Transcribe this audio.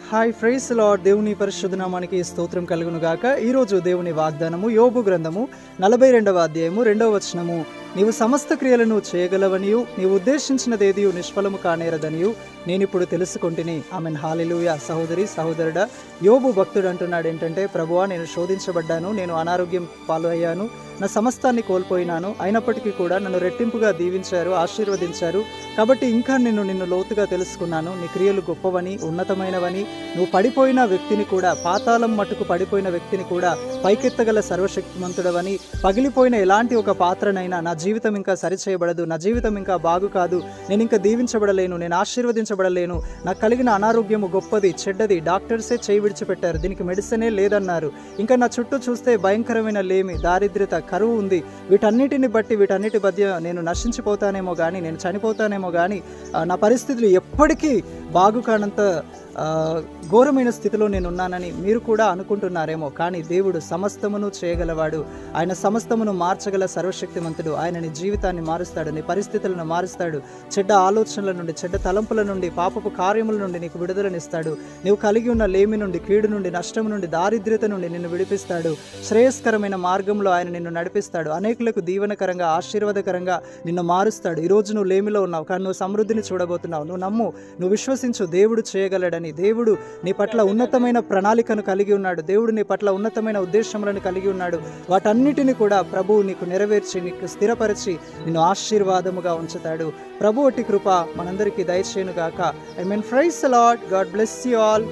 Hi praise lord. దేవుని పరిశుద్ధ నామానికి స్తోత్రం కలుగును గాక. ఈరోజు దేవుని వాగ్దానము యోబు గ్రంథము 42వ అధ్యాయము 2వ వచనము. నీవు సమస్త క్రియలను చేయగలవనియు నీవు ఉద్దేశించినదేదియు నిష్ఫలము కానేరదనియు నేనిప్పుడు తెలుసుకొంటిని. ఆమెన్. హల్లెలూయా. సహోదరి సహోదరుడా, యోబు భక్తుడు అంటున్నాడు ఏంటంటే, ప్రభువా, నేను శోధించబడ్డాను, నేను అనారోగ్యం పాలు అయ్యాను, నా సమస్తాన్ని కోల్పోయినాను, అయినప్పటికీ కూడా నన్ను రెట్టింపుగా దీవించారు, ఆశీర్వదించారు. కాబట్టి ఇంకా నిన్ను లోతుగా తెలుసుకున్నాను. నీ క్రియలు గొప్పవని, ఉన్నతమైనవని, నువ్వు పడిపోయిన వ్యక్తిని కూడా, పాతాళం మట్టుకు పడిపోయిన వ్యక్తిని కూడా పైకెత్తగల సర్వశక్తిమంతుడవని, పగిలిపోయిన ఎలాంటి ఒక పాత్రనైనా నా జీవితం ఇంకా సరిచేయబడదు, నా జీవితం ఇంకా బాగు కాదు, నేను ఇంకా దీవించబడలేను, నేను ఆశీర్వదించబడలేను, నాకు కలిగిన అనారోగ్యము గొప్పది, చెడ్డది, డాక్టర్సే చేయి విడిచిపెట్టారు, దీనికి మెడిసినే లేదన్నారు, ఇంకా నా చుట్టూ చూస్తే భయంకరమైన లేమి, దారిద్ర్యత, కరువు ఉంది, వీటన్నిటిని మధ్య నేను నశించిపోతానేమో కానీ, నేను చనిపోతానేమో కానీ, నా పరిస్థితులు ఎప్పటికీ బాగు కానంత ఘోరమైన స్థితిలో నేనున్నానని మీరు కూడా అనుకుంటున్నారేమో. కానీ దేవుడు సమస్తమును చేయగలవాడు. ఆయన సమస్తమును మార్చగల సర్వశక్తిమంతుడు. ఆయన నీ జీవితాన్ని మారుస్తాడు, నీ పరిస్థితులను మారుస్తాడు, చెడ్డ ఆలోచనల నుండి, చెడ్డ తలంపుల నుండి, పాపపు కార్యముల నుండి నీకు విడుదలనిస్తాడు. నీవు కలిగి ఉన్న లేమి నుండి, కీడు నుండి, నష్టం నుండి, దారిద్ర్యత నుండి నిన్ను విడిపిస్తాడు. శ్రేయస్కరమైన మార్గంలో ఆయన నిన్ను నడిపిస్తాడు. అనేకులకు దీవెనకరంగా, ఆశీర్వాదకరంగా నిన్ను మారుస్తాడు. ఈరోజు నువ్వు లేమిలో ఉన్నావు, కానీ నువ్వు సమృద్ధిని చూడబోతున్నావు. నువ్వు నమ్ము, నువ్వు విశ్వసించు. దేవుడు చేయగలడని. దేవుడు నీ పట్ల ఉన్నతమైన ప్రణాళికను కలిగి ఉన్నాడు. దేవుడు నీ పట్ల ఉన్నతమైన ఉద్దేశములను కలిగి ఉన్నాడు. వాటన్నిటిని కూడా ప్రభువు నీకు నెరవేర్చి, నీకు స్థిరపరిచి నిన్ను ఆశీర్వాదముగా ఉంచుతాడు. ప్రభు అట్టి కృప మనందరికీ దయచేయును గాక. I mean praise the Lord. God bless you all.